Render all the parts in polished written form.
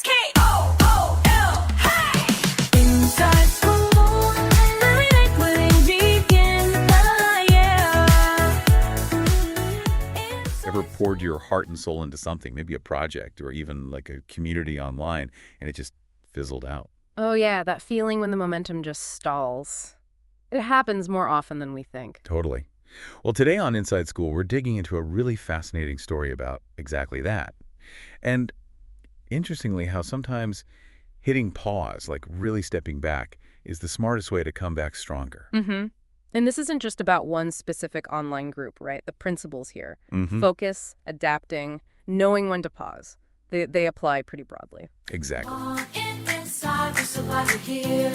Skool, hey! Inside Skool, remake will begin the year. Ever poured your heart and soul into something, maybe a project or even like a community online, and it just fizzled out? Oh yeah, that feeling when the momentum just stalls. It happens more often than we think. Totally. Well, today on Inside Skool, we're digging into a really fascinating story about exactly that. And interestingly, how sometimes hitting pause, like really stepping back, is the smartest way to come back stronger. Mm-hmm. And this isn't just about one specific online group, right? The principles here. Mm-hmm. Focus, adapting, knowing when to pause. They apply pretty broadly. Exactly. Inside, we're so glad you're here.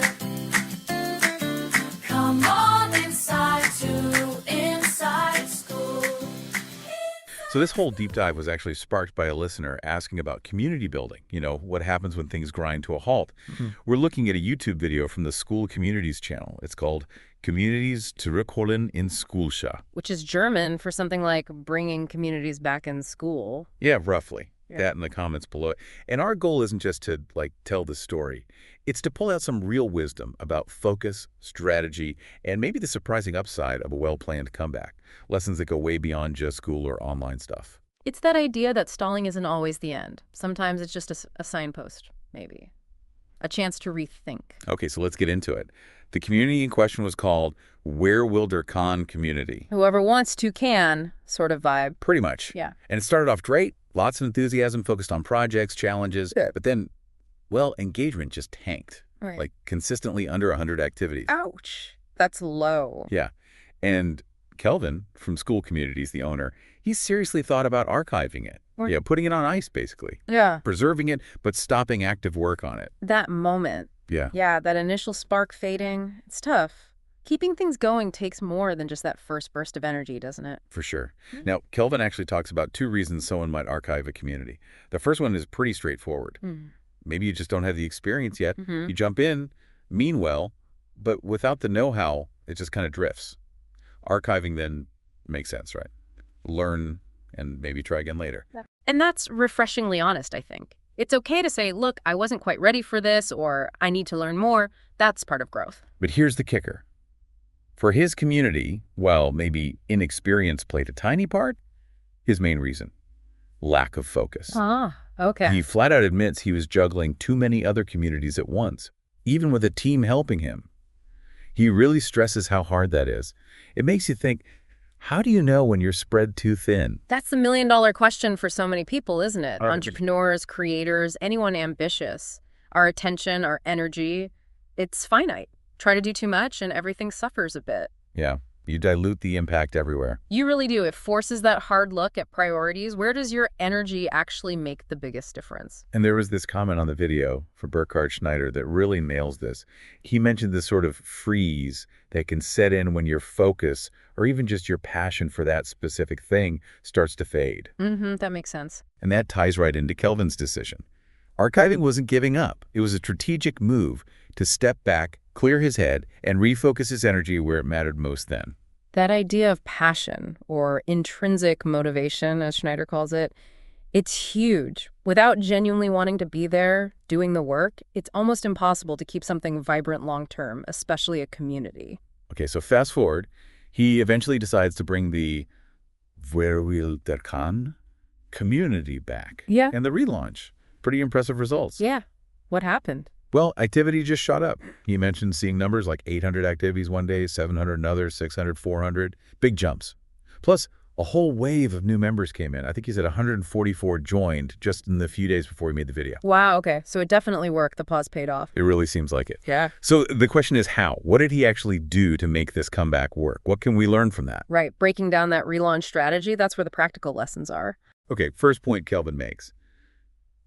Come on inside to Inside Skool. So this whole deep dive was actually sparked by a listener asking about community building, what happens when things grind to a halt. We're looking at a YouTube video from the School Communities channel. It's called Communities zurückholen in Schulscha. Which is German for something like bringing communities back in school. Yeah, roughly. Yeah. That in the comments below. And our goal isn't just to, tell the story. It's to pull out some real wisdom about focus, strategy, and maybe the surprising upside of a well-planned comeback. Lessons that go way beyond just school or online stuff. It's that idea that stalling isn't always the end. Sometimes it's just a signpost, maybe. A chance to rethink. Okay, so let's get into it. The community in question was called Where Will Der Kann Community. Whoever wants to can sort of vibe. Pretty much. Yeah. And it started off great. Lots of enthusiasm focused on projects, challenges. Yeah. But then, engagement just tanked. Right. Consistently under 100 activities. Ouch. That's low. Yeah. And Kelvin from School Communities, the owner, he seriously thought about archiving it. Or- Yeah, putting it on ice, basically. Yeah. Preserving it, but stopping active work on it. That moment. Yeah. Yeah, that initial spark fading. It's tough. Keeping things going takes more than just that first burst of energy, doesn't it? For sure. Now, Kelvin actually talks about 2 reasons someone might archive a community. The first one is pretty straightforward. Maybe you just don't have the experience yet. You jump in, mean well, but without the know-how, it just kind of drifts. Archiving then makes sense, right? Learn and maybe try again later. And that's refreshingly honest, I think. It's okay to say, look, I wasn't quite ready for this, or I need to learn more. That's part of growth. But here's the kicker. For his community, while maybe inexperience played a tiny part, his main reason, lack of focus. Ah, okay. He flat out admits he was juggling too many other communities at once, even with a team helping him. He really stresses how hard that is. It makes you think, how do you know when you're spread too thin? That's the million-dollar question for so many people, isn't it? Entrepreneurs, creators, anyone ambitious. Our attention, our energy, it's finite. Try to do too much and everything suffers a bit. Yeah, you dilute the impact everywhere. You really do. It forces that hard look at priorities. Where does your energy actually make the biggest difference? And there was this comment on the video from Burkhard Schneider that really nails this. He mentioned this sort of freeze that can set in when your focus or even just your passion for that specific thing starts to fade. That makes sense. And that ties right into Kelvin's decision. Archiving wasn't giving up. It was a strategic move to step back, clear his head, and refocus his energy where it mattered most then. That idea of passion, or intrinsic motivation, as Schneider calls it, it's huge. Without genuinely wanting to be there, doing the work, it's almost impossible to keep something vibrant long-term, especially a community. Okay, so fast forward. He eventually decides to bring the Wer will der Kann community back. Yeah. And the relaunch. Pretty impressive results. Yeah. What happened? Well, activity just shot up. He mentioned seeing numbers like 800 activities one day, 700 another, 600, 400. Big jumps. Plus, a whole wave of new members came in. I think he said 144 joined just in the few days before he made the video. Wow, okay. So it definitely worked. The pause paid off. It really seems like it. Yeah. So the question is how? What did he actually do to make this comeback work? What can we learn from that? Right. Breaking down that relaunch strategy, that's where the practical lessons are. Okay, first point Kelvin makes.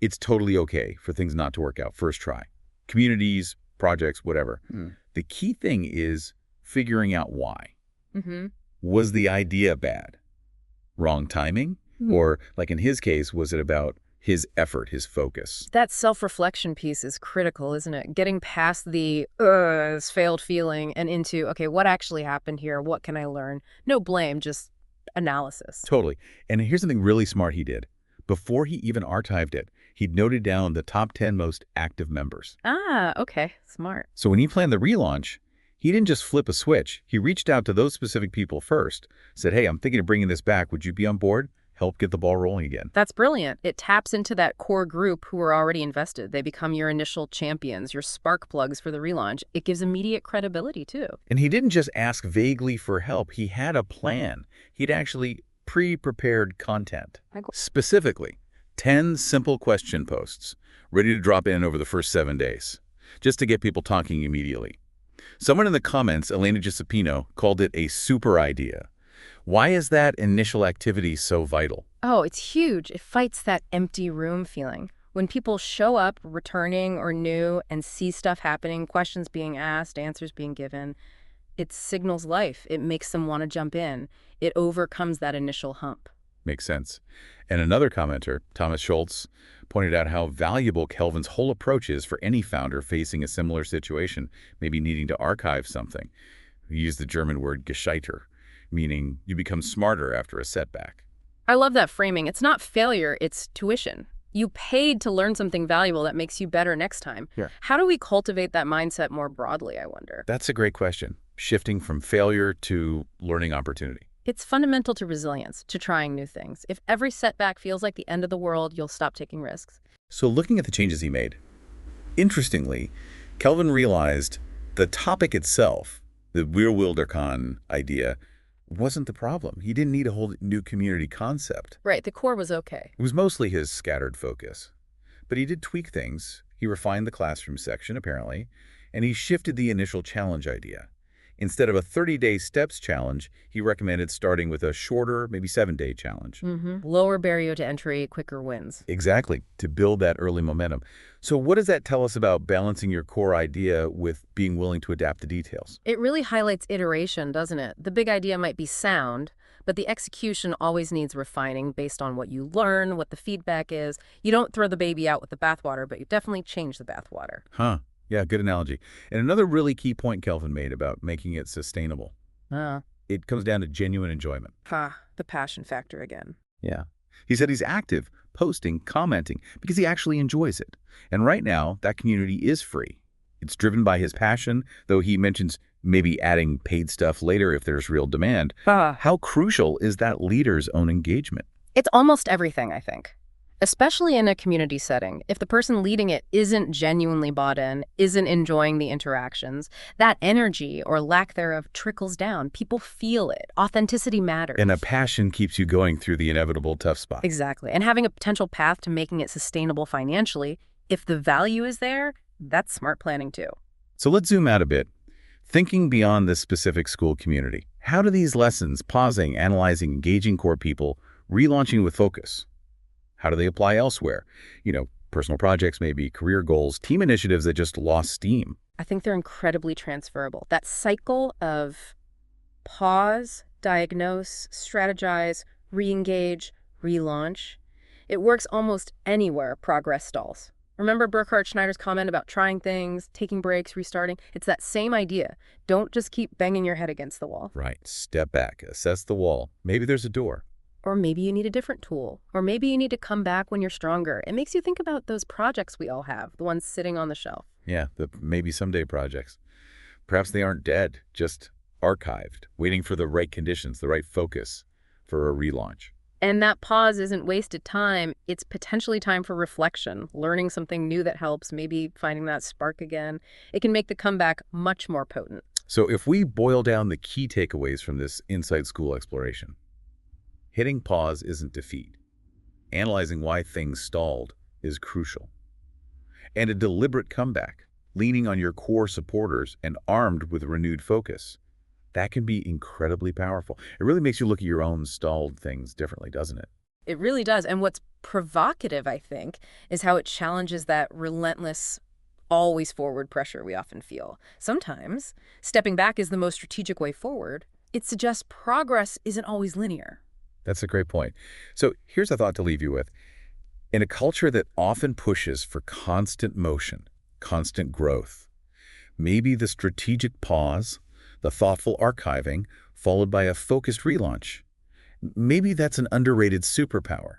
It's totally okay for things not to work out first try. Communities, projects, whatever. The key thing is figuring out why. Was the idea bad? Wrong timing? Or, like in his case, was it about his effort, his focus? That self-reflection piece is critical, isn't it? Getting past the failed feeling and into, okay, what actually happened here? What can I learn? No blame, just analysis. Totally. And here's something really smart he did. Before he even archived it, He'd noted down the top 10 most active members. Ah, okay. Smart. So when he planned the relaunch, he didn't just flip a switch. He reached out to those specific people first, said, hey, I'm thinking of bringing this back. Would you be on board? Help get the ball rolling again. That's brilliant. It taps into that core group who are already invested. They become your initial champions, your spark plugs for the relaunch. It gives immediate credibility, too. And he didn't just ask vaguely for help. He had a plan. He'd actually pre-prepared content. Specifically, 10 simple question posts ready to drop in over the first 7 days, just to get people talking immediately. Someone in the comments, Elena Giuseppino, called it a super idea. Why is that initial activity so vital? Oh, it's huge. It fights that empty room feeling. When people show up, returning or new, and see stuff happening, questions being asked, answers being given, it signals life. It makes them want to jump in. It overcomes that initial hump. Makes sense. And another commenter, Thomas Schultz, pointed out how valuable Kelvin's whole approach is for any founder facing a similar situation, maybe needing to archive something. He used the German word gescheiter, meaning you become smarter after a setback. I love that framing. It's not failure, it's tuition. You paid to learn something valuable that makes you better next time. Yeah. How do we cultivate that mindset more broadly, I wonder? That's a great question. Shifting from failure to learning opportunity. It's fundamental to resilience, to trying new things. If every setback feels like the end of the world, you'll stop taking risks. So looking at the changes he made, interestingly, Kelvin realized the topic itself, the Weerwilderkan idea, wasn't the problem. He didn't need a whole new community concept. Right, the core was okay. It was mostly his scattered focus. But he did tweak things. He refined the classroom section, apparently, and he shifted the initial challenge idea. Instead of a 30-day steps challenge, he recommended starting with a shorter, maybe 7-day challenge. Lower barrier to entry, quicker wins. Exactly, to build that early momentum. So what does that tell us about balancing your core idea with being willing to adapt the details? It really highlights iteration, doesn't it? The big idea might be sound, but the execution always needs refining based on what you learn, what the feedback is. You don't throw the baby out with the bathwater, but you definitely change the bathwater. Huh. Yeah, good analogy. And another really key point Kelvin made about making it sustainable. It comes down to genuine enjoyment. The passion factor again. Yeah. He said he's active, posting, commenting, because he actually enjoys it. And right now, that community is free. It's driven by his passion, though he mentions maybe adding paid stuff later if there's real demand. How crucial is that leader's own engagement? It's almost everything, I think. Especially in a community setting, if the person leading it isn't genuinely bought in, isn't enjoying the interactions, that energy or lack thereof trickles down. People feel it. Authenticity matters. And a passion keeps you going through the inevitable tough spot. Exactly. And having a potential path to making it sustainable financially, if the value is there, that's smart planning too. So let's zoom out a bit. Thinking beyond this specific school community, how do these lessons, pausing, analyzing, engaging core people, relaunching with focus, how do they apply elsewhere? Personal projects, maybe career goals, team initiatives that just lost steam. I think they're incredibly transferable. That cycle of pause, diagnose, strategize, re-engage, relaunch, it works almost anywhere progress stalls. Remember Burkhard Schneider's comment about trying things, taking breaks, restarting? It's that same idea. Don't just keep banging your head against the wall. Right. Step back, assess the wall. Maybe there's a door. Or maybe you need a different tool. Or maybe you need to come back when you're stronger. It makes you think about those projects we all have, the ones sitting on the shelf. Yeah, the maybe someday projects. Perhaps they aren't dead, just archived, waiting for the right conditions, the right focus for a relaunch. And that pause isn't wasted time. It's potentially time for reflection, learning something new that helps, maybe finding that spark again. It can make the comeback much more potent. So if we boil down the key takeaways from this Inside Skool exploration, hitting pause isn't defeat. Analyzing why things stalled is crucial. And a deliberate comeback, leaning on your core supporters and armed with renewed focus, that can be incredibly powerful. It really makes you look at your own stalled things differently, doesn't it? It really does. And what's provocative, I think, is how it challenges that relentless, always forward pressure we often feel. Sometimes stepping back is the most strategic way forward. It suggests progress isn't always linear. That's a great point. So here's a thought to leave you with. In a culture that often pushes for constant motion, constant growth, maybe the strategic pause, the thoughtful archiving, followed by a focused relaunch, maybe that's an underrated superpower.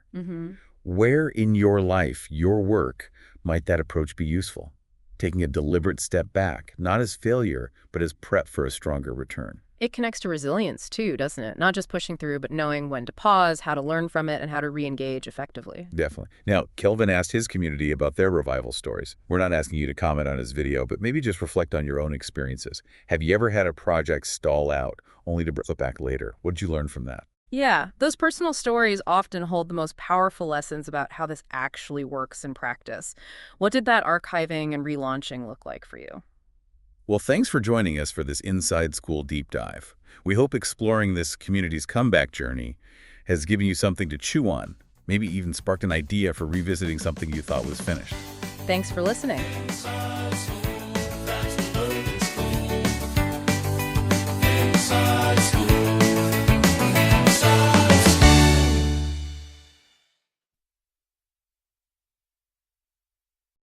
Where in your life, your work, might that approach be useful? Taking a deliberate step back, not as failure, but as prep for a stronger return. It connects to resilience too, doesn't it? Not just pushing through, but knowing when to pause, how to learn from it, and how to re-engage effectively. Definitely. Now, Kelvin asked his community about their revival stories. We're not asking you to comment on his video, but maybe just reflect on your own experiences. Have you ever had a project stall out only to flip back later? What did you learn from that? Yeah, those personal stories often hold the most powerful lessons about how this actually works in practice. What did that archiving and relaunching look like for you? Well, thanks for joining us for this Inside Skool deep dive. We hope exploring this community's comeback journey has given you something to chew on, maybe even sparked an idea for revisiting something you thought was finished. Thanks for listening. Inside Skool, that's the school. Inside Skool.